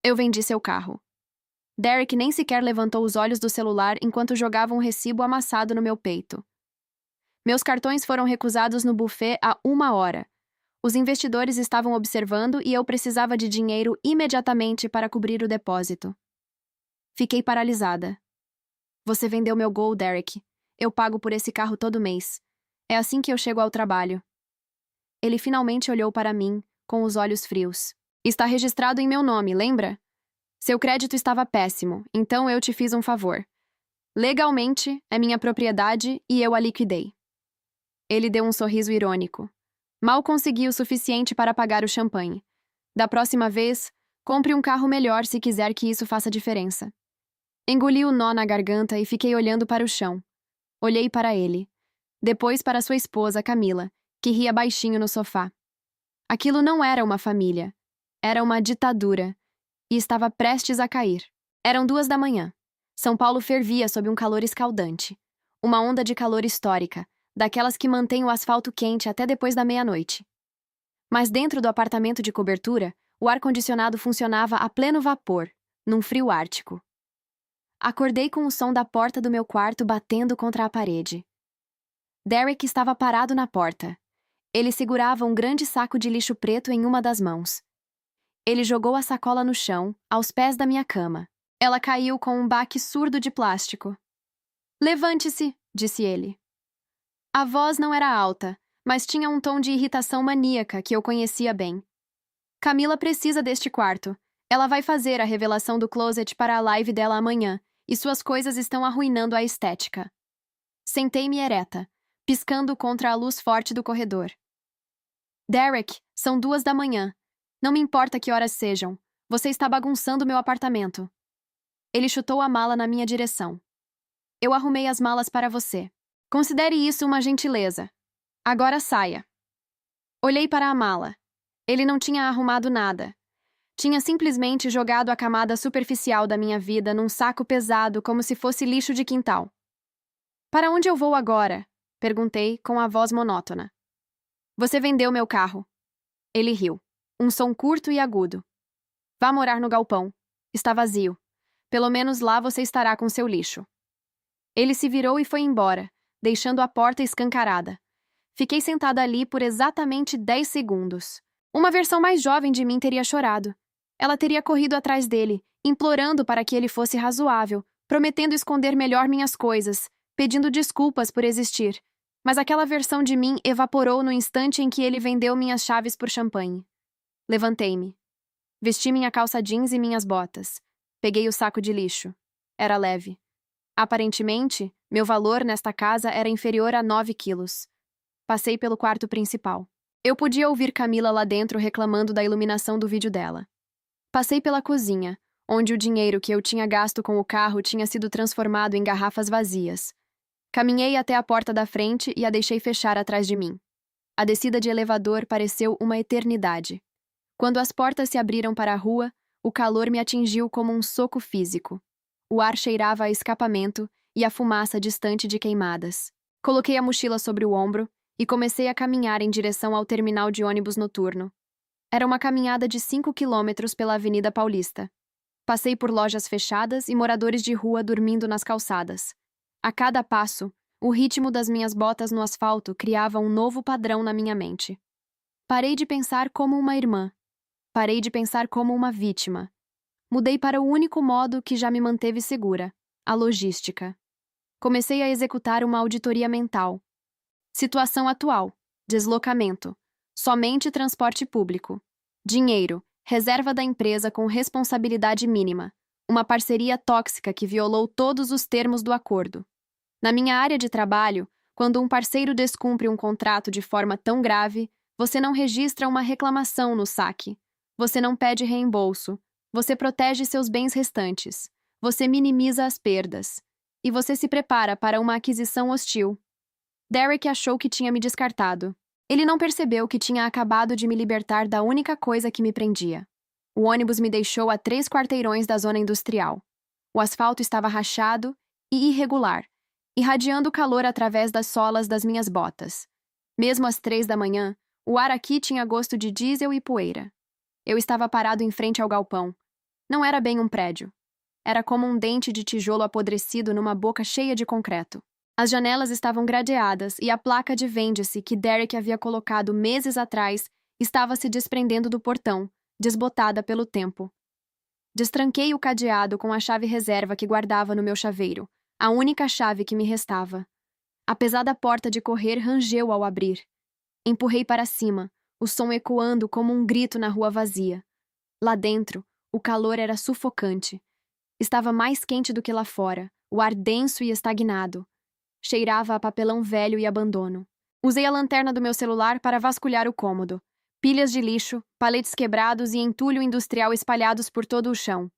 Eu vendi seu carro. Derek nem sequer levantou os olhos do celular enquanto jogava um recibo amassado no meu peito. Meus cartões foram recusados no buffet há 1 hora. Os investidores estavam observando e eu precisava de dinheiro imediatamente para cobrir o depósito. Fiquei paralisada. Você vendeu meu Gol, Derek. Eu pago por esse carro todo mês. É assim que eu chego ao trabalho. Ele finalmente olhou para mim, com os olhos frios. Está registrado em meu nome, lembra? Seu crédito estava péssimo, então eu te fiz um favor. Legalmente, é minha propriedade e eu a liquidei. Ele deu um sorriso irônico. Mal consegui o suficiente para pagar o champanhe. Da próxima vez, compre um carro melhor se quiser que isso faça diferença. Engoli o nó na garganta e fiquei olhando para o chão. Olhei para ele. Depois para sua esposa, Camila, que ria baixinho no sofá. Aquilo não era uma família. Era uma ditadura. E estava prestes a cair. Eram 2 da manhã. São Paulo fervia sob um calor escaldante. Uma onda de calor histórica, daquelas que mantém o asfalto quente até depois da meia-noite. Mas dentro do apartamento de cobertura, o ar-condicionado funcionava a pleno vapor, num frio ártico. Acordei com o som da porta do meu quarto batendo contra a parede. Derek estava parado na porta. Ele segurava um grande saco de lixo preto em uma das mãos. Ele jogou a sacola no chão, aos pés da minha cama. Ela caiu com um baque surdo de plástico. "Levante-se", disse ele. A voz não era alta, mas tinha um tom de irritação maníaca que eu conhecia bem. "Camila precisa deste quarto. Ela vai fazer a revelação do closet para a live dela amanhã, e suas coisas estão arruinando a estética." Sentei-me ereta, piscando contra a luz forte do corredor. "Derek, são 2 da manhã. Não me importa que horas sejam. Você está bagunçando meu apartamento." Ele chutou a mala na minha direção. "Eu arrumei as malas para você. Considere isso uma gentileza. Agora saia." Olhei para a mala. Ele não tinha arrumado nada. Tinha simplesmente jogado a camada superficial da minha vida num saco pesado como se fosse lixo de quintal. "Para onde eu vou agora?" perguntei com a voz monótona. "Você vendeu meu carro." Ele riu. Um som curto e agudo. "Vá morar no galpão. Está vazio. Pelo menos lá você estará com seu lixo." Ele se virou e foi embora, deixando a porta escancarada. Fiquei sentada ali por exatamente 10 segundos. Uma versão mais jovem de mim teria chorado. Ela teria corrido atrás dele, implorando para que ele fosse razoável, prometendo esconder melhor minhas coisas, pedindo desculpas por existir. Mas aquela versão de mim evaporou no instante em que ele vendeu minhas chaves por champanhe. Levantei-me. Vesti minha calça jeans e minhas botas. Peguei o saco de lixo. Era leve. Aparentemente, meu valor nesta casa era inferior a 9 quilos. Passei pelo quarto principal. Eu podia ouvir Camila lá dentro reclamando da iluminação do vídeo dela. Passei pela cozinha, onde o dinheiro que eu tinha gasto com o carro tinha sido transformado em garrafas vazias. Caminhei até a porta da frente e a deixei fechar atrás de mim. A descida de elevador pareceu uma eternidade. Quando as portas se abriram para a rua, o calor me atingiu como um soco físico. O ar cheirava a escapamento e a fumaça distante de queimadas. Coloquei a mochila sobre o ombro e comecei a caminhar em direção ao terminal de ônibus noturno. Era uma caminhada de 5 quilômetros pela Avenida Paulista. Passei por lojas fechadas e moradores de rua dormindo nas calçadas. A cada passo, o ritmo das minhas botas no asfalto criava um novo padrão na minha mente. Parei de pensar como uma irmã. Parei de pensar como uma vítima. Mudei para o único modo que já me manteve segura, a logística. Comecei a executar uma auditoria mental. Situação atual: deslocamento, somente transporte público, dinheiro, reserva da empresa com responsabilidade mínima, uma parceria tóxica que violou todos os termos do acordo. Na minha área de trabalho, quando um parceiro descumpre um contrato de forma tão grave, você não registra uma reclamação no saque. Você não pede reembolso. Você protege seus bens restantes. Você minimiza as perdas. E você se prepara para uma aquisição hostil. Derek achou que tinha me descartado. Ele não percebeu que tinha acabado de me libertar da única coisa que me prendia. O ônibus me deixou a 3 quarteirões da zona industrial. O asfalto estava rachado e irregular, irradiando calor através das solas das minhas botas. Mesmo às 3 da manhã, o ar aqui tinha gosto de diesel e poeira. Eu estava parado em frente ao galpão. Não era bem um prédio. Era como um dente de tijolo apodrecido numa boca cheia de concreto. As janelas estavam gradeadas e a placa de vende-se que Derek havia colocado meses atrás estava se desprendendo do portão, desbotada pelo tempo. Destranquei o cadeado com a chave reserva que guardava no meu chaveiro, a única chave que me restava. A pesada porta de correr rangeu ao abrir. Empurrei para cima, o som ecoando como um grito na rua vazia. Lá dentro, o calor era sufocante. Estava mais quente do que lá fora, o ar denso e estagnado. Cheirava a papelão velho e abandono. Usei a lanterna do meu celular para vasculhar o cômodo. Pilhas de lixo, paletes quebrados e entulho industrial espalhados por todo o chão.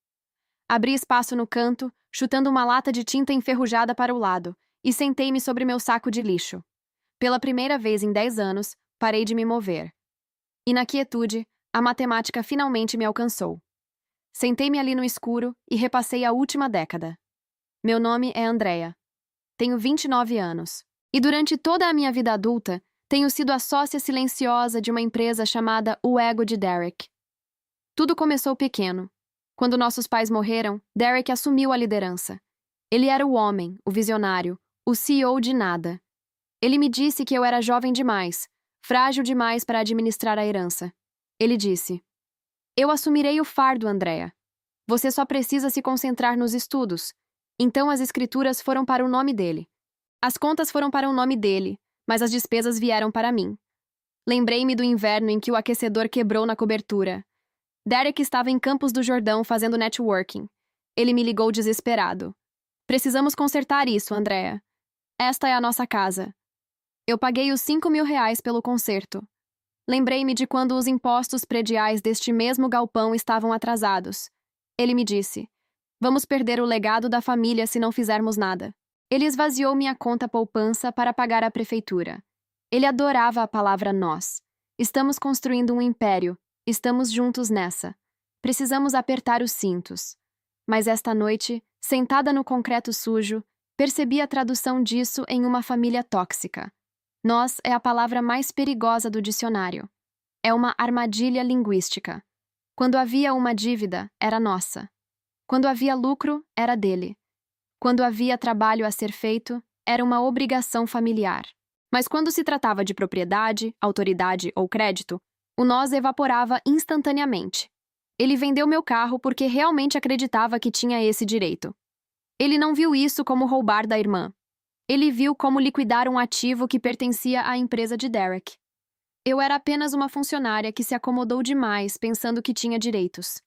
Abri espaço no canto, chutando uma lata de tinta enferrujada para o lado, e sentei-me sobre meu saco de lixo. Pela primeira vez em 10 anos, parei de me mover. E na quietude, a matemática finalmente me alcançou. Sentei-me ali no escuro e repassei a última década. Meu nome é Andrea. Tenho 29 anos. E durante toda a minha vida adulta, tenho sido a sócia silenciosa de uma empresa chamada O Ego de Derek. Tudo começou pequeno. Quando nossos pais morreram, Derek assumiu a liderança. Ele era o homem, o visionário, o CEO de nada. Ele me disse que eu era jovem demais, frágil demais para administrar a herança. Ele disse: "Eu assumirei o fardo, Andrea. Você só precisa se concentrar nos estudos." Então as escrituras foram para o nome dele. As contas foram para o nome dele, mas as despesas vieram para mim. Lembrei-me do inverno em que o aquecedor quebrou na cobertura. Derek estava em Campos do Jordão fazendo networking. Ele me ligou desesperado. "Precisamos consertar isso, Andrea. Esta é a nossa casa." Eu paguei os R$ 5.000 pelo conserto. Lembrei-me de quando os impostos prediais deste mesmo galpão estavam atrasados. Ele me disse: "Vamos perder o legado da família se não fizermos nada." Ele esvaziou minha conta poupança para pagar a prefeitura. Ele adorava a palavra nós. Estamos construindo um império. Estamos juntos nessa. Precisamos apertar os cintos. Mas esta noite, sentada no concreto sujo, percebi a tradução disso em uma família tóxica. Nós é a palavra mais perigosa do dicionário. É uma armadilha linguística. Quando havia uma dívida, era nossa. Quando havia lucro, era dele. Quando havia trabalho a ser feito, era uma obrigação familiar. Mas quando se tratava de propriedade, autoridade ou crédito, o nós evaporava instantaneamente. Ele vendeu meu carro porque realmente acreditava que tinha esse direito. Ele não viu isso como roubar da irmã. Ele viu como liquidar um ativo que pertencia à empresa de Derek. Eu era apenas uma funcionária que se acomodou demais pensando que tinha direitos.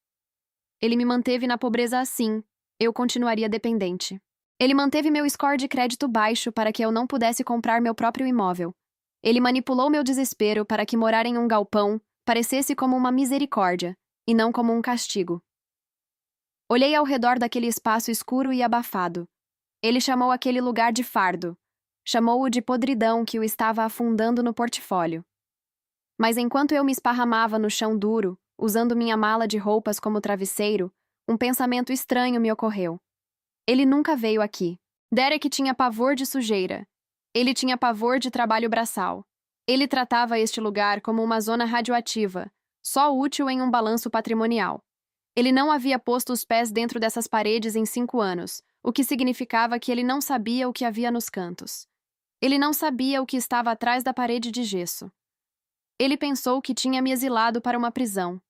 Ele me manteve na pobreza assim, eu continuaria dependente. Ele manteve meu score de crédito baixo para que eu não pudesse comprar meu próprio imóvel. Ele manipulou meu desespero para que morar em um galpão parecesse como uma misericórdia, e não como um castigo. Olhei ao redor daquele espaço escuro e abafado. Ele chamou aquele lugar de fardo. Chamou-o de podridão que o estava afundando no portfólio. Mas enquanto eu me esparramava no chão duro, usando minha mala de roupas como travesseiro, um pensamento estranho me ocorreu. Ele nunca veio aqui. Derek tinha pavor de sujeira. Ele tinha pavor de trabalho braçal. Ele tratava este lugar como uma zona radioativa, só útil em um balanço patrimonial. Ele não havia posto os pés dentro dessas paredes em 5 anos, o que significava que ele não sabia o que havia nos cantos. Ele não sabia o que estava atrás da parede de gesso. Ele pensou que tinha me exilado para uma prisão.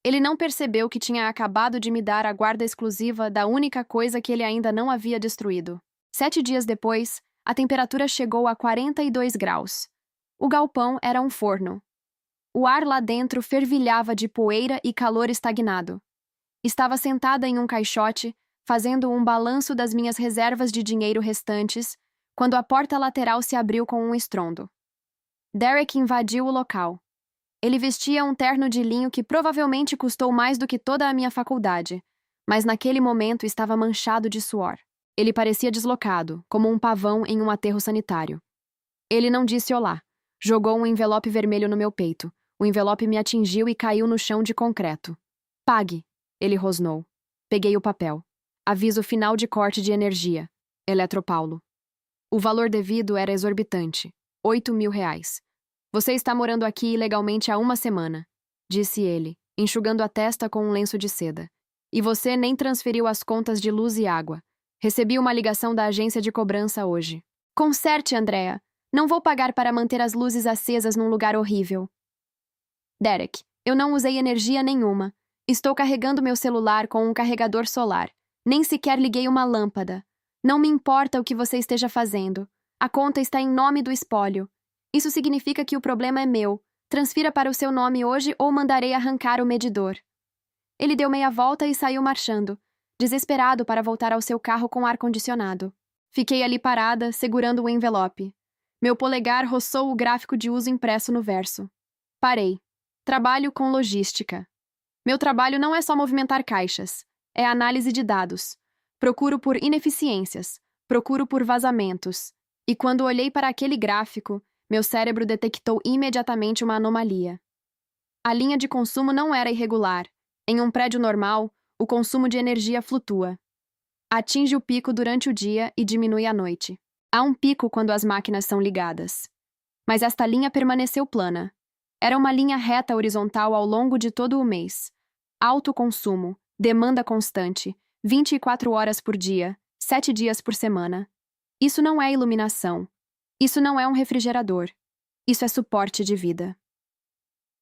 Ele não percebeu que tinha acabado de me dar a guarda exclusiva da única coisa que ele ainda não havia destruído. 7 dias depois, a temperatura chegou a 42 graus. O galpão era um forno. O ar lá dentro fervilhava de poeira e calor estagnado. Estava sentada em um caixote, fazendo um balanço das minhas reservas de dinheiro restantes, quando a porta lateral se abriu com um estrondo. Derek invadiu o local. Ele vestia um terno de linho que provavelmente custou mais do que toda a minha faculdade, mas naquele momento estava manchado de suor. Ele parecia deslocado, como um pavão em um aterro sanitário. Ele não disse olá. Jogou um envelope vermelho no meu peito. O envelope me atingiu e caiu no chão de concreto. "Pague", ele rosnou. Peguei o papel. Aviso final de corte de energia. Eletropaulo. O valor devido era exorbitante. R$ 8.000. "Você está morando aqui ilegalmente há 1 semana", disse ele, enxugando a testa com um lenço de seda. E você nem transferiu as contas de luz e água. Recebi uma ligação da agência de cobrança hoje. Conserte, Andrea. Não vou pagar para manter as luzes acesas num lugar horrível. Derek, eu não usei energia nenhuma. Estou carregando meu celular com um carregador solar. Nem sequer liguei uma lâmpada. Não me importa o que você esteja fazendo. A conta está em nome do espólio. Isso significa que o problema é meu. Transfira para o seu nome hoje ou mandarei arrancar o medidor. Ele deu meia volta e saiu marchando, desesperado para voltar ao seu carro com ar-condicionado. Fiquei ali parada, segurando o envelope. Meu polegar roçou o gráfico de uso impresso no verso. Parei. Trabalho com logística. Meu trabalho não é só movimentar caixas. É análise de dados. Procuro por ineficiências. Procuro por vazamentos. E quando olhei para aquele gráfico, meu cérebro detectou imediatamente uma anomalia. A linha de consumo não era irregular. Em um prédio normal, o consumo de energia flutua. Atinge o pico durante o dia e diminui à noite. Há um pico quando as máquinas são ligadas. Mas esta linha permaneceu plana. Era uma linha reta horizontal ao longo de todo o mês. Alto consumo, demanda constante, 24 horas por dia, 7 dias por semana. Isso não é iluminação. Isso não é um refrigerador. Isso é suporte de vida.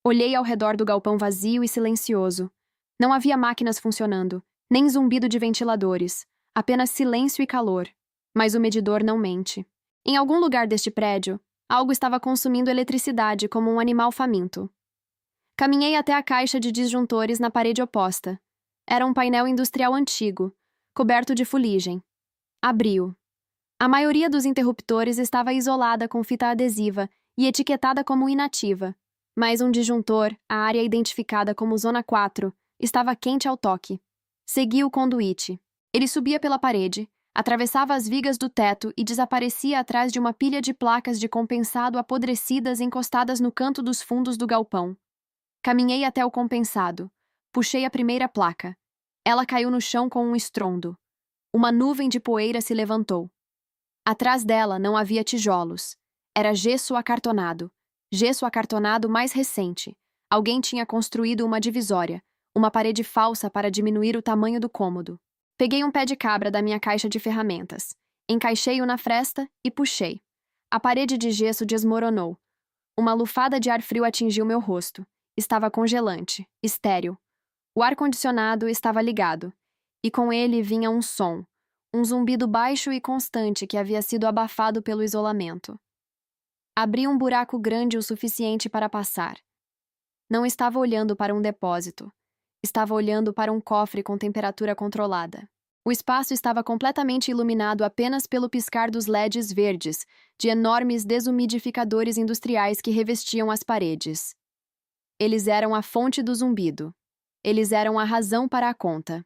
Olhei ao redor do galpão vazio e silencioso. Não havia máquinas funcionando, nem zumbido de ventiladores, apenas silêncio e calor. Mas o medidor não mente. Em algum lugar deste prédio, algo estava consumindo eletricidade como um animal faminto. Caminhei até a caixa de disjuntores na parede oposta. Era um painel industrial antigo, coberto de fuligem. Abri-o. A maioria dos interruptores estava isolada com fita adesiva e etiquetada como inativa, mas um disjuntor, a área identificada como Zona 4, estava quente ao toque. Segui o conduíte. Ele subia pela parede, atravessava as vigas do teto e desaparecia atrás de uma pilha de placas de compensado apodrecidas encostadas no canto dos fundos do galpão. Caminhei até o compensado. Puxei a primeira placa. Ela caiu no chão com um estrondo. Uma nuvem de poeira se levantou. Atrás dela não havia tijolos. Era gesso acartonado. Gesso acartonado mais recente. Alguém tinha construído uma divisória, uma parede falsa para diminuir o tamanho do cômodo. Peguei um pé de cabra da minha caixa de ferramentas. Encaixei-o na fresta e puxei. A parede de gesso desmoronou. Uma lufada de ar frio atingiu meu rosto. Estava congelante, estéril. O ar-condicionado estava ligado. E com ele vinha um som. Um zumbido baixo e constante que havia sido abafado pelo isolamento. Abri um buraco grande o suficiente para passar. Não estava olhando para um depósito. Estava olhando para um cofre com temperatura controlada. O espaço estava completamente iluminado apenas pelo piscar dos LEDs verdes, de enormes desumidificadores industriais que revestiam as paredes. Eles eram a fonte do zumbido. Eles eram a razão para a conta.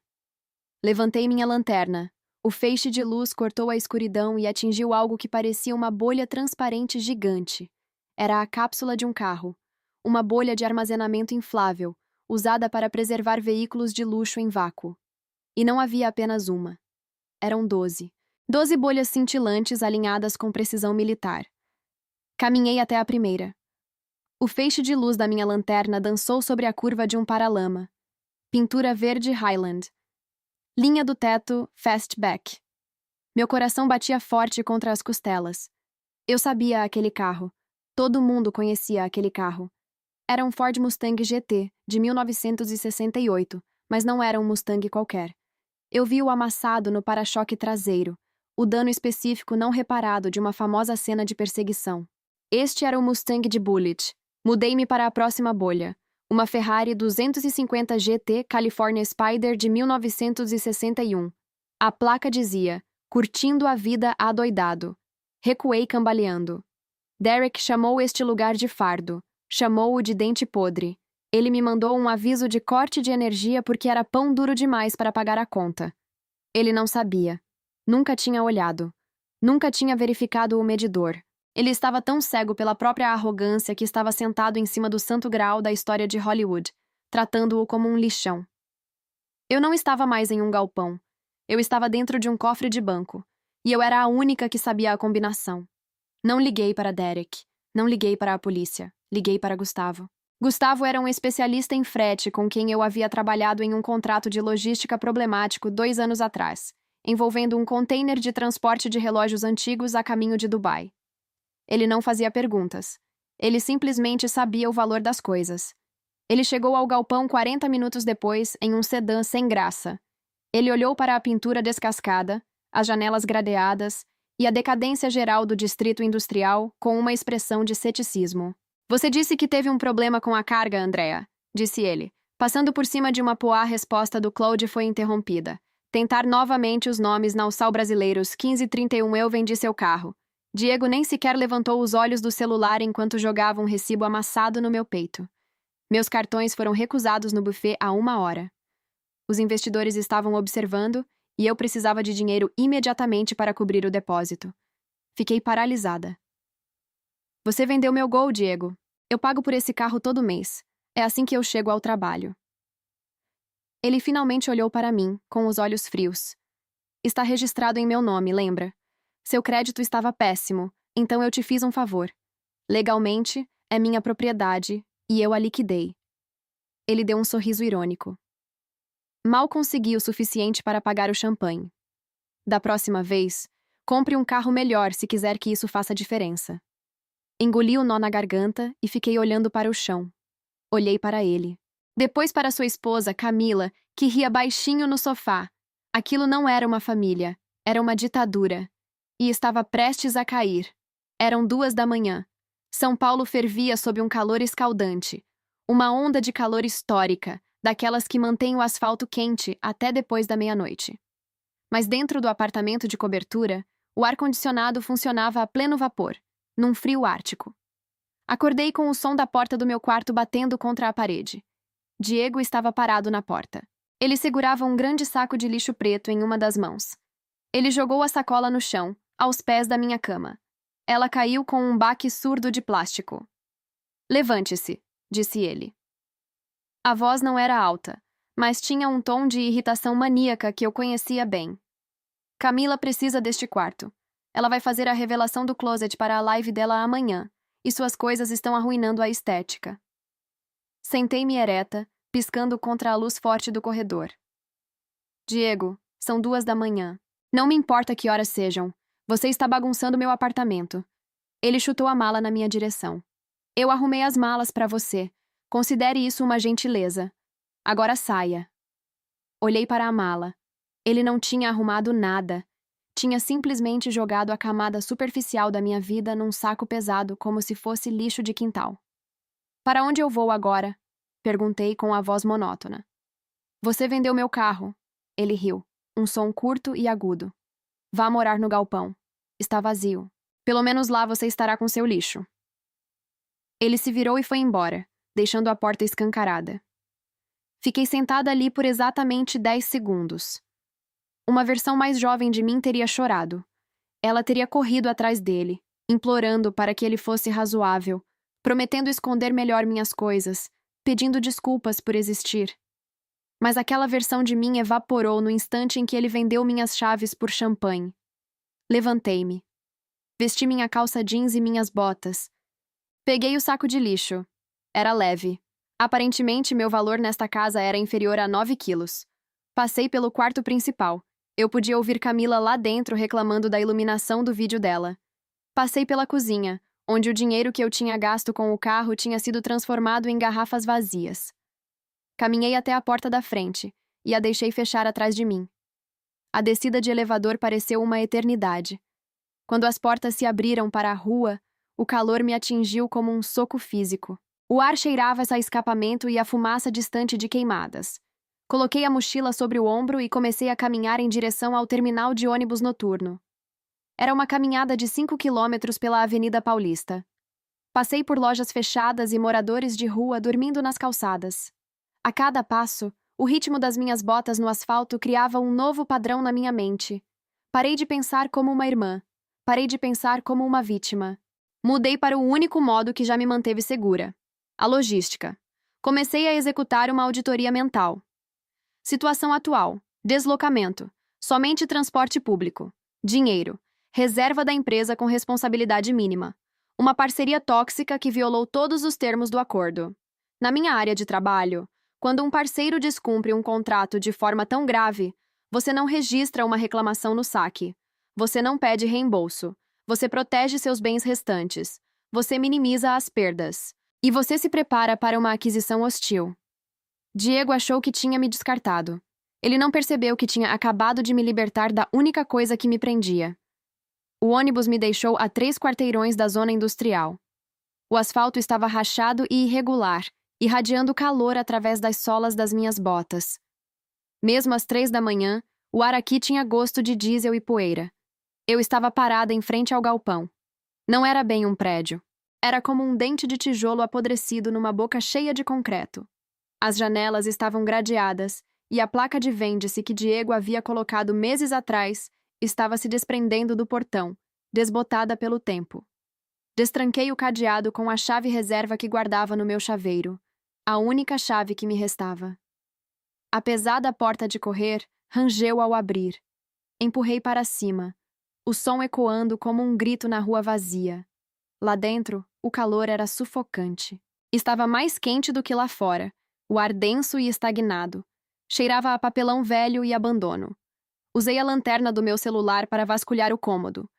Levantei minha lanterna. O feixe de luz cortou a escuridão e atingiu algo que parecia uma bolha transparente gigante. Era a cápsula de um carro. Uma bolha de armazenamento inflável, usada para preservar veículos de luxo em vácuo. E não havia apenas uma. Eram 12. 12 bolhas cintilantes alinhadas com precisão militar. Caminhei até a primeira. O feixe de luz da minha lanterna dançou sobre a curva de um paralama. Pintura verde Highland. Linha do teto Fastback. Meu coração batia forte contra as costelas. Eu sabia aquele carro. Todo mundo conhecia aquele carro. Era um Ford Mustang GT, de 1968, mas não era um Mustang qualquer. Eu vi o amassado no para-choque traseiro, o dano específico não reparado de uma famosa cena de perseguição. Este era o Mustang de Bullitt. Mudei-me para a próxima bolha. Uma Ferrari 250 GT California Spider de 1961. A placa dizia, curtindo a vida adoidado. Recuei cambaleando. Derek chamou este lugar de fardo. Chamou-o de dente podre. Ele me mandou um aviso de corte de energia porque era pão duro demais para pagar a conta. Ele não sabia. Nunca tinha olhado. Nunca tinha verificado o medidor. Ele estava tão cego pela própria arrogância que estava sentado em cima do santo graal da história de Hollywood, tratando-o como um lixão. Eu não estava mais em um galpão. Eu estava dentro de um cofre de banco. E eu era a única que sabia a combinação. Não liguei para Derek. Não liguei para a polícia. Liguei para Gustavo. Gustavo era um especialista em frete com quem eu havia trabalhado em um contrato de logística problemático 2 anos atrás, envolvendo um container de transporte de relógios antigos a caminho de Dubai. Ele não fazia perguntas. Ele simplesmente sabia o valor das coisas. Ele chegou ao galpão 40 minutos depois, em um sedã sem graça. Ele olhou para a pintura descascada, as janelas gradeadas e a decadência geral do distrito industrial com uma expressão de ceticismo. Você disse que teve um problema com a carga, Andrea, disse ele. Passando por cima de uma poá, a resposta do Claude foi interrompida. Tentar novamente os nomes na Ursal Brasileiros 1531. Eu vendi seu carro. Diego nem sequer levantou os olhos do celular enquanto jogava um recibo amassado no meu peito. Meus cartões foram recusados no buffet há 1 hora. Os investidores estavam observando e eu precisava de dinheiro imediatamente para cobrir o depósito. Fiquei paralisada. Você vendeu meu Gol, Diego. Eu pago por esse carro todo mês. É assim que eu chego ao trabalho. Ele finalmente olhou para mim, com os olhos frios. Está registrado em meu nome, lembra? Seu crédito estava péssimo, então eu te fiz um favor. Legalmente, é minha propriedade, e eu a liquidei. Ele deu um sorriso irônico. Mal consegui o suficiente para pagar o champanhe. Da próxima vez, compre um carro melhor se quiser que isso faça diferença. Engoli o nó na garganta e fiquei olhando para o chão. Olhei para ele. Depois para sua esposa, Camila, que ria baixinho no sofá. Aquilo não era uma família, era uma ditadura. E estava prestes a cair. Eram 2 da manhã. São Paulo fervia sob um calor escaldante. Uma onda de calor histórica, daquelas que mantém o asfalto quente até depois da meia-noite. Mas dentro do apartamento de cobertura, o ar-condicionado funcionava a pleno vapor, num frio ártico. Acordei com o som da porta do meu quarto batendo contra a parede. Diego estava parado na porta. Ele segurava um grande saco de lixo preto em uma das mãos. Ele jogou a sacola no chão, aos pés da minha cama. Ela caiu com um baque surdo de plástico. Levante-se, disse ele. A voz não era alta, mas tinha um tom de irritação maníaca que eu conhecia bem. Camila precisa deste quarto. Ela vai fazer a revelação do closet para a live dela amanhã, e suas coisas estão arruinando a estética. Sentei-me ereta, piscando contra a luz forte do corredor. Diego, são 2 da manhã. Não me importa que horas sejam. Você está bagunçando meu apartamento. Ele chutou a mala na minha direção. Eu arrumei as malas para você. Considere isso uma gentileza. Agora saia. Olhei para a mala. Ele não tinha arrumado nada. Tinha simplesmente jogado a camada superficial da minha vida num saco pesado como se fosse lixo de quintal. Para onde eu vou agora? Perguntei com a voz monótona. Você vendeu meu carro. Ele riu, um som curto e agudo. Vá morar no galpão. Está vazio. Pelo menos lá você estará com seu lixo. Ele se virou e foi embora, deixando a porta escancarada. Fiquei sentada ali por exatamente 10 segundos. Uma versão mais jovem de mim teria chorado. Ela teria corrido atrás dele, implorando para que ele fosse razoável, prometendo esconder melhor minhas coisas, pedindo desculpas por existir. Mas aquela versão de mim evaporou no instante em que ele vendeu minhas chaves por champanhe. Levantei-me. Vesti minha calça jeans e minhas botas. Peguei o saco de lixo. Era leve. Aparentemente, meu valor nesta casa era inferior a 9 quilos. Passei pelo quarto principal. Eu podia ouvir Camila lá dentro reclamando da iluminação do vídeo dela. Passei pela cozinha, onde o dinheiro que eu tinha gasto com o carro tinha sido transformado em garrafas vazias. Caminhei até a porta da frente e a deixei fechar atrás de mim. A descida de elevador pareceu uma eternidade. Quando as portas se abriram para a rua, o calor me atingiu como um soco físico. O ar cheirava a escapamento e a fumaça distante de queimadas. Coloquei a mochila sobre o ombro e comecei a caminhar em direção ao terminal de ônibus noturno. Era uma caminhada de 5 quilômetros pela Avenida Paulista. Passei por lojas fechadas e moradores de rua dormindo nas calçadas. A cada passo, o ritmo das minhas botas no asfalto criava um novo padrão na minha mente. Parei de pensar como uma irmã. Parei de pensar como uma vítima. Mudei para o único modo que já me manteve segura: a logística. Comecei a executar uma auditoria mental. Situação atual: deslocamento, somente transporte público, dinheiro, reserva da empresa com responsabilidade mínima, uma parceria tóxica que violou todos os termos do acordo. Na minha área de trabalho, quando um parceiro descumpre um contrato de forma tão grave, você não registra uma reclamação no saque. Você não pede reembolso. Você protege seus bens restantes. Você minimiza as perdas. E você se prepara para uma aquisição hostil. Diego achou que tinha me descartado. Ele não percebeu que tinha acabado de me libertar da única coisa que me prendia. O ônibus me deixou a 3 quarteirões da zona industrial. O asfalto estava rachado e irregular, irradiando calor através das solas das minhas botas. Mesmo às 3 da manhã, o ar aqui tinha gosto de diesel e poeira. Eu estava parada em frente ao galpão. Não era bem um prédio. Era como um dente de tijolo apodrecido numa boca cheia de concreto. As janelas estavam gradeadas e a placa de vende-se que Diego havia colocado meses atrás estava se desprendendo do portão, desbotada pelo tempo. Destranquei o cadeado com a chave reserva que guardava no meu chaveiro, a única chave que me restava. A pesada porta de correr rangeu ao abrir. Empurrei para cima, o som ecoando como um grito na rua vazia. Lá dentro, o calor era sufocante. Estava mais quente do que lá fora, o ar denso e estagnado. Cheirava a papelão velho e abandono. Usei a lanterna do meu celular para vasculhar o cômodo.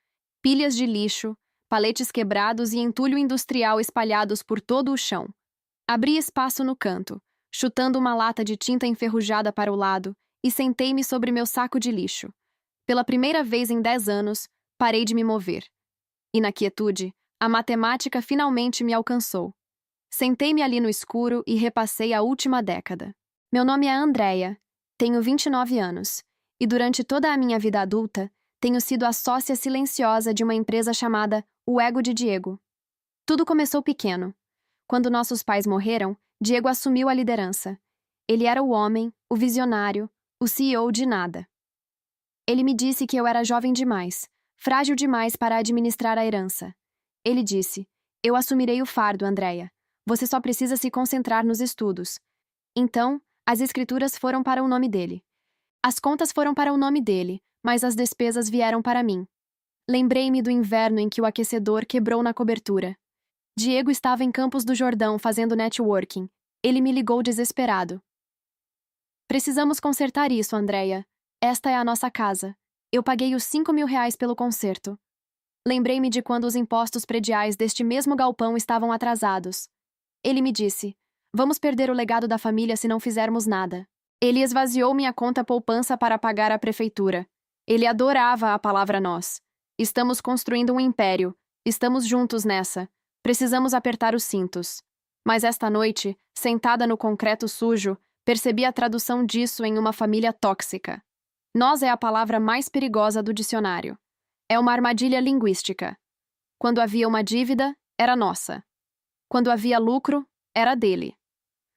Pilhas de lixo, paletes quebrados e entulho industrial espalhados por todo o chão. Abri espaço no canto, chutando uma lata de tinta enferrujada para o lado, e sentei-me sobre meu saco de lixo. Pela primeira vez em 10 anos, parei de me mover. E na quietude, a matemática finalmente me alcançou. Sentei-me ali no escuro e repassei a última década. Meu nome é Andrea, tenho 29 anos, e durante toda a minha vida adulta, tenho sido a sócia silenciosa de uma empresa chamada O Ego de Diego. Tudo começou pequeno. Quando nossos pais morreram, Diego assumiu a liderança. Ele era o homem, o visionário, o CEO de nada. Ele me disse que eu era jovem demais, frágil demais para administrar a herança. Ele disse: "Eu assumirei o fardo, Andrea. Você só precisa se concentrar nos estudos." Então, as escrituras foram para o nome dele. As contas foram para o nome dele, mas as despesas vieram para mim. Lembrei-me do inverno em que o aquecedor quebrou na cobertura. Diego estava em Campos do Jordão fazendo networking. Ele me ligou desesperado. "Precisamos consertar isso, Andrea. Esta é a nossa casa. Eu paguei os R$ 5.000 pelo conserto." Lembrei-me de quando os impostos prediais deste mesmo galpão estavam atrasados. Ele me disse: "Vamos perder o legado da família se não fizermos nada." Ele esvaziou minha conta poupança para pagar a prefeitura. Ele adorava a palavra nós. Estamos construindo um império. Estamos juntos nessa. Precisamos apertar os cintos. Mas esta noite, sentada no concreto sujo, percebi a tradução disso em uma família tóxica. Nós é a palavra mais perigosa do dicionário. É uma armadilha linguística. Quando havia uma dívida, era nossa. Quando havia lucro, era dele.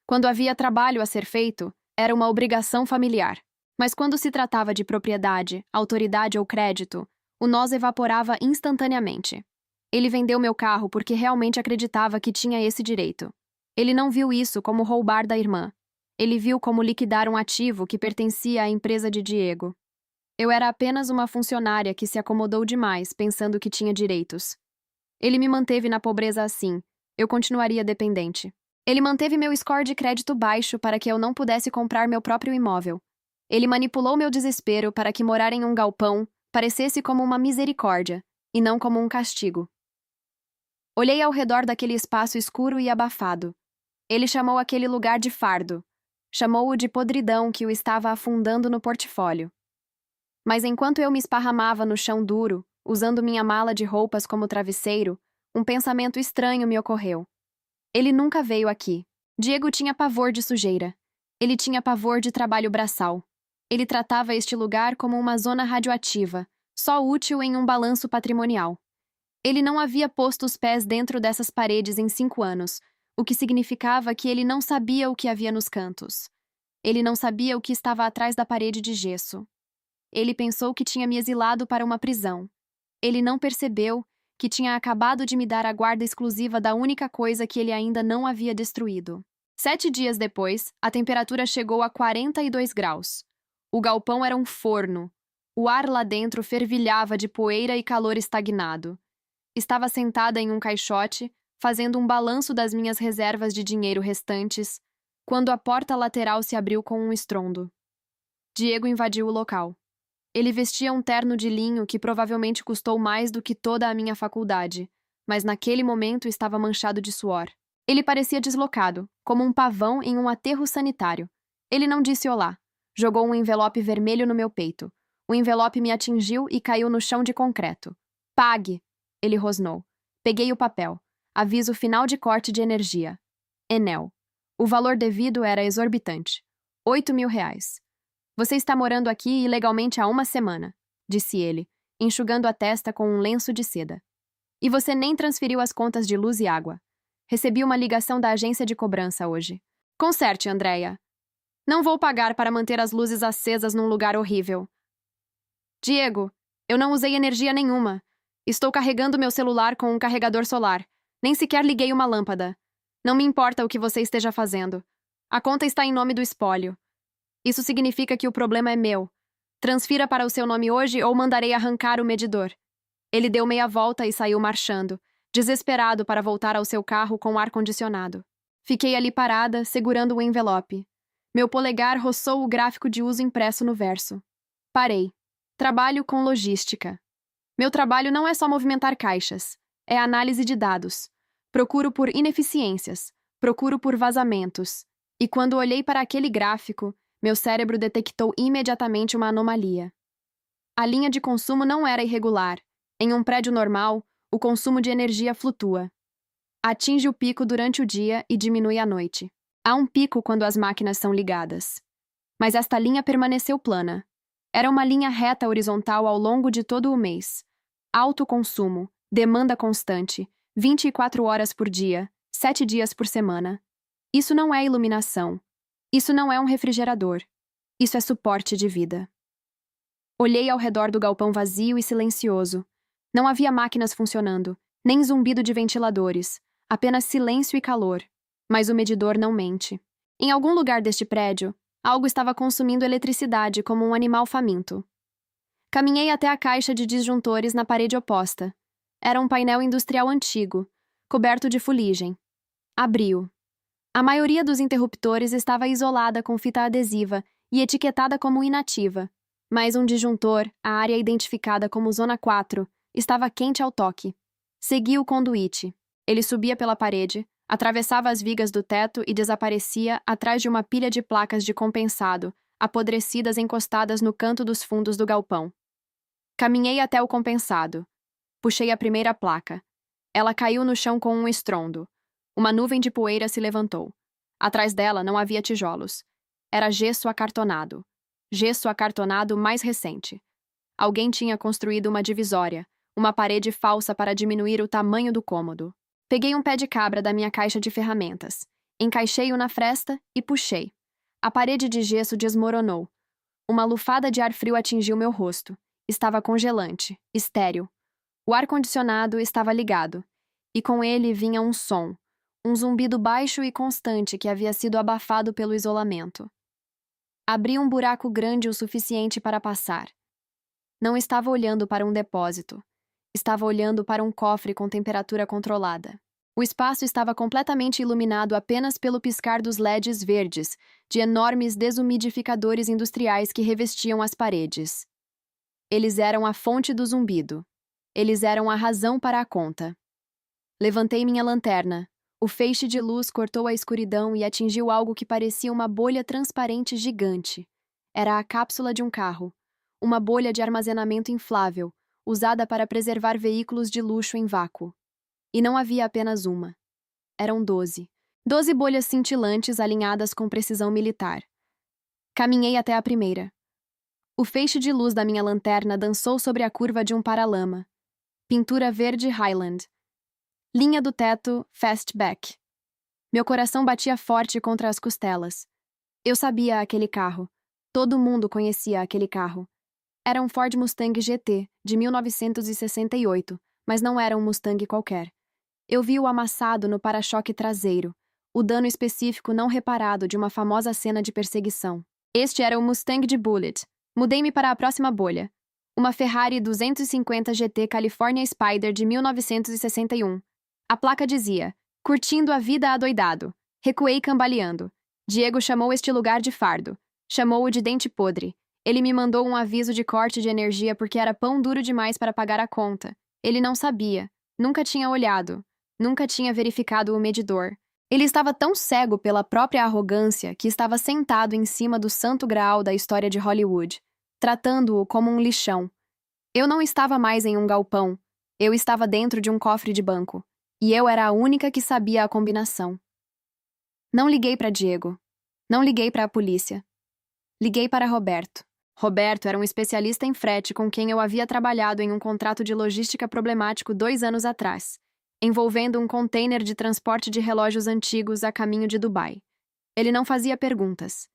Quando havia trabalho a ser feito, era uma obrigação familiar. Mas quando se tratava de propriedade, autoridade ou crédito, o nós evaporava instantaneamente. Ele vendeu meu carro porque realmente acreditava que tinha esse direito. Ele não viu isso como roubar da irmã. Ele viu como liquidar um ativo que pertencia à empresa de Diego. Eu era apenas uma funcionária que se acomodou demais, pensando que tinha direitos. Ele me manteve na pobreza assim. Eu continuaria dependente. Ele manteve meu score de crédito baixo para que eu não pudesse comprar meu próprio imóvel. Ele manipulou meu desespero para que morar em um galpão parecesse como uma misericórdia, e não como um castigo. Olhei ao redor daquele espaço escuro e abafado. Ele chamou aquele lugar de fardo. Chamou-o de podridão que o estava afundando no portfólio. Mas enquanto eu me esparramava no chão duro, usando minha mala de roupas como travesseiro, um pensamento estranho me ocorreu. Ele nunca veio aqui. Diego tinha pavor de sujeira. Ele tinha pavor de trabalho braçal. Ele tratava este lugar como uma zona radioativa, só útil em um balanço patrimonial. Ele não havia posto os pés dentro dessas paredes em 5 anos, o que significava que ele não sabia o que havia nos cantos. Ele não sabia o que estava atrás da parede de gesso. Ele pensou que tinha me exilado para uma prisão. Ele não percebeu que tinha acabado de me dar a guarda exclusiva da única coisa que ele ainda não havia destruído. 7 dias depois, a temperatura chegou a 42 graus. O galpão era um forno. O ar lá dentro fervilhava de poeira e calor estagnado. Estava sentada em um caixote, fazendo um balanço das minhas reservas de dinheiro restantes, quando a porta lateral se abriu com um estrondo. Diego invadiu o local. Ele vestia um terno de linho que provavelmente custou mais do que toda a minha faculdade, mas naquele momento estava manchado de suor. Ele parecia deslocado, como um pavão em um aterro sanitário. Ele não disse olá. Jogou um envelope vermelho no meu peito. O envelope me atingiu e caiu no chão de concreto. Pague! Ele rosnou. Peguei o papel. Aviso final de corte de energia. Enel. O valor devido era exorbitante. R$ 8.000. Você está morando aqui ilegalmente há uma semana, disse ele, enxugando a testa com um lenço de seda. E você nem transferiu as contas de luz e água. Recebi uma ligação da agência de cobrança hoje. Conserte, Andréia. Não vou pagar para manter as luzes acesas num lugar horrível. Diego, eu não usei energia nenhuma. Estou carregando meu celular com um carregador solar. Nem sequer liguei uma lâmpada. Não me importa o que você esteja fazendo. A conta está em nome do espólio. Isso significa que o problema é meu. Transfira para o seu nome hoje ou mandarei arrancar o medidor. Ele deu meia volta e saiu marchando, desesperado para voltar ao seu carro com ar-condicionado. Fiquei ali parada, segurando o envelope. Meu polegar roçou o gráfico de uso impresso no verso. Parei. Trabalho com logística. Meu trabalho não é só movimentar caixas. É análise de dados. Procuro por ineficiências. Procuro por vazamentos. E quando olhei para aquele gráfico, meu cérebro detectou imediatamente uma anomalia. A linha de consumo não era irregular. Em um prédio normal, o consumo de energia flutua. Atinge o pico durante o dia e diminui à noite. Há um pico quando as máquinas são ligadas. Mas esta linha permaneceu plana. Era uma linha reta horizontal ao longo de todo o mês. Alto consumo, demanda constante, 24 horas por dia, 7 dias por semana. Isso não é iluminação. Isso não é um refrigerador. Isso é suporte de vida. Olhei ao redor do galpão vazio e silencioso. Não havia máquinas funcionando, nem zumbido de ventiladores, apenas silêncio e calor. Mas o medidor não mente. Em algum lugar deste prédio, algo estava consumindo eletricidade como um animal faminto. Caminhei até a caixa de disjuntores na parede oposta. Era um painel industrial antigo, coberto de fuligem. Abri-o. A maioria dos interruptores estava isolada com fita adesiva e etiquetada como inativa, mas um disjuntor, a área identificada como Zona 4, estava quente ao toque. Segui o conduíte. Ele subia pela parede, atravessava as vigas do teto e desaparecia atrás de uma pilha de placas de compensado, apodrecidas encostadas no canto dos fundos do galpão. Caminhei até o compensado. Puxei a primeira placa. Ela caiu no chão com um estrondo. Uma nuvem de poeira se levantou. Atrás dela não havia tijolos. Era gesso acartonado. Gesso acartonado mais recente. Alguém tinha construído uma divisória, uma parede falsa para diminuir o tamanho do cômodo. Peguei um pé de cabra da minha caixa de ferramentas. Encaixei-o na fresta e puxei. A parede de gesso desmoronou. Uma lufada de ar frio atingiu meu rosto. Estava congelante, estéril. O ar-condicionado estava ligado. E com ele vinha um som. Um zumbido baixo e constante que havia sido abafado pelo isolamento. Abri um buraco grande o suficiente para passar. Não estava olhando para um depósito. Estava olhando para um cofre com temperatura controlada. O espaço estava completamente iluminado apenas pelo piscar dos LEDs verdes, de enormes desumidificadores industriais que revestiam as paredes. Eles eram a fonte do zumbido. Eles eram a razão para a conta. Levantei minha lanterna. O feixe de luz cortou a escuridão e atingiu algo que parecia uma bolha transparente gigante. Era a cápsula de um carro. Uma bolha de armazenamento inflável, usada para preservar veículos de luxo em vácuo. E não havia apenas uma. Eram 12. 12 bolhas cintilantes alinhadas com precisão militar. Caminhei até a primeira. O feixe de luz da minha lanterna dançou sobre a curva de um paralama. Pintura verde Highland. Linha do teto Fastback. Meu coração batia forte contra as costelas. Eu sabia aquele carro. Todo mundo conhecia aquele carro. Era um Ford Mustang GT, de 1968, mas não era um Mustang qualquer. Eu vi o amassado no para-choque traseiro, o dano específico não reparado de uma famosa cena de perseguição. Este era o Mustang de Bullitt. Mudei-me para a próxima bolha. Uma Ferrari 250 GT California Spider de 1961. A placa dizia: curtindo a vida adoidado. Recuei cambaleando. Diego chamou este lugar de fardo. Chamou-o de dente podre. Ele me mandou um aviso de corte de energia porque era pão duro demais para pagar a conta. Ele não sabia. Nunca tinha olhado. Nunca tinha verificado o medidor. Ele estava tão cego pela própria arrogância que estava sentado em cima do santo graal da história de Hollywood, tratando-o como um lixão. Eu não estava mais em um galpão. Eu estava dentro de um cofre de banco. E eu era a única que sabia a combinação. Não liguei para Diego. Não liguei para a polícia. Liguei para Roberto. Roberto era um especialista em frete com quem eu havia trabalhado em um contrato de logística problemático 2 anos atrás, envolvendo um container de transporte de relógios antigos a caminho de Dubai. Ele não fazia perguntas.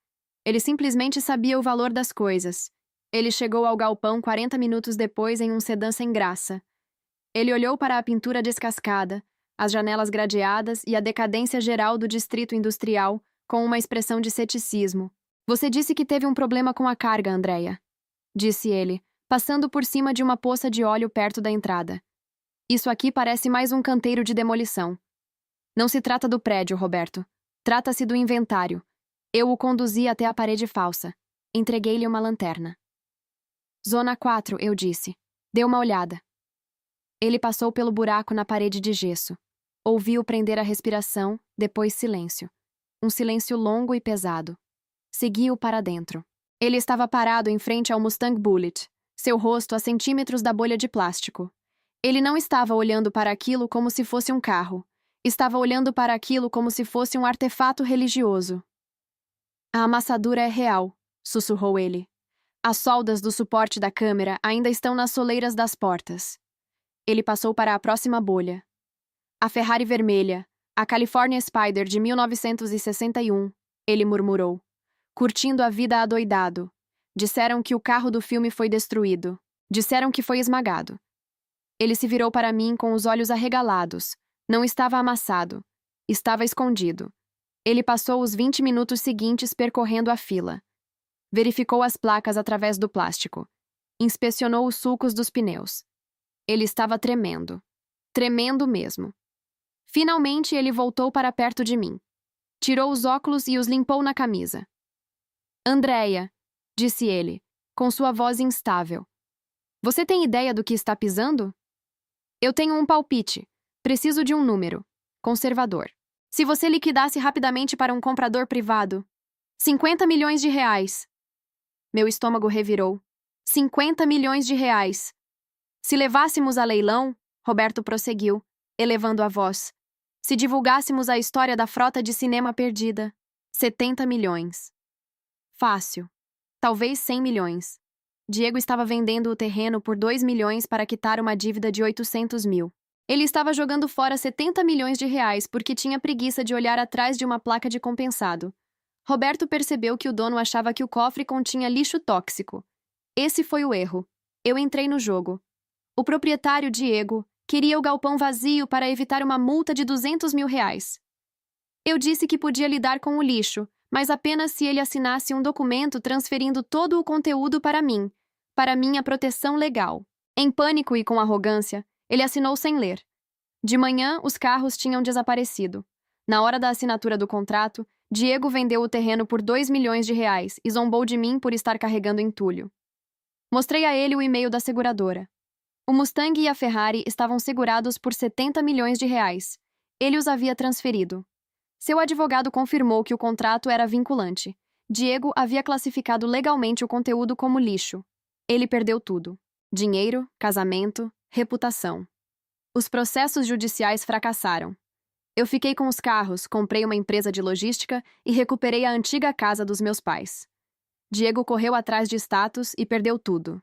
Ele simplesmente sabia o valor das coisas. Ele chegou ao galpão 40 minutos depois em um sedã sem graça. Ele olhou para a pintura descascada, as janelas gradeadas e a decadência geral do distrito industrial com uma expressão de ceticismo. Você disse que teve um problema com a carga, Andrea, disse ele, passando por cima de uma poça de óleo perto da entrada. Isso aqui parece mais um canteiro de demolição. Não se trata do prédio, Roberto. Trata-se do inventário. Eu o conduzi até a parede falsa. Entreguei-lhe uma lanterna. Zona 4, eu disse. Dê uma olhada. Ele passou pelo buraco na parede de gesso. Ouvi-o prender a respiração, depois silêncio. Um silêncio longo e pesado. Segui-o para dentro. Ele estava parado em frente ao Mustang Bullitt, seu rosto a centímetros da bolha de plástico. Ele não estava olhando para aquilo como se fosse um carro. Estava olhando para aquilo como se fosse um artefato religioso. A amassadura é real, sussurrou ele. As soldas do suporte da câmera ainda estão nas soleiras das portas. Ele passou para a próxima bolha. A Ferrari vermelha, a California Spider de 1961, ele murmurou. Curtindo a vida adoidado. Disseram que o carro do filme foi destruído. Disseram que foi esmagado. Ele se virou para mim com os olhos arregalados. Não estava amassado. Estava escondido. Ele passou os 20 minutos seguintes percorrendo a fila. Verificou as placas através do plástico. Inspecionou os sulcos dos pneus. Ele estava tremendo. Tremendo mesmo. Finalmente ele voltou para perto de mim. Tirou os óculos e os limpou na camisa. Andrea, disse ele, com sua voz instável. Você tem ideia do que está pisando? Eu tenho um palpite. Preciso de um número. Conservador. Se você liquidasse rapidamente para um comprador privado. 50 milhões de reais. Meu estômago revirou. 50 milhões de reais. Se levássemos a leilão, Roberto prosseguiu, elevando a voz. Se divulgássemos a história da frota de cinema perdida. 70 milhões. Fácil. Talvez 100 milhões. Diego estava vendendo o terreno por 2 milhões para quitar uma dívida de 800 mil. Ele estava jogando fora 70 milhões de reais porque tinha preguiça de olhar atrás de uma placa de compensado. Roberto percebeu que o dono achava que o cofre continha lixo tóxico. Esse foi o erro. Eu entrei no jogo. O proprietário, Diego, queria o galpão vazio para evitar uma multa de 200 mil reais. Eu disse que podia lidar com o lixo, mas apenas se ele assinasse um documento transferindo todo o conteúdo para mim, para minha proteção legal. Em pânico e com arrogância, ele assinou sem ler. De manhã, os carros tinham desaparecido. Na hora da assinatura do contrato, Diego vendeu o terreno por 2 milhões de reais e zombou de mim por estar carregando entulho. Mostrei a ele o e-mail da seguradora. O Mustang e a Ferrari estavam segurados por 70 milhões de reais. Ele os havia transferido. Seu advogado confirmou que o contrato era vinculante. Diego havia classificado legalmente o conteúdo como lixo. Ele perdeu tudo. Dinheiro, casamento, reputação. Os processos judiciais fracassaram. Eu fiquei com os carros, comprei uma empresa de logística e recuperei a antiga casa dos meus pais. Diego correu atrás de status e perdeu tudo.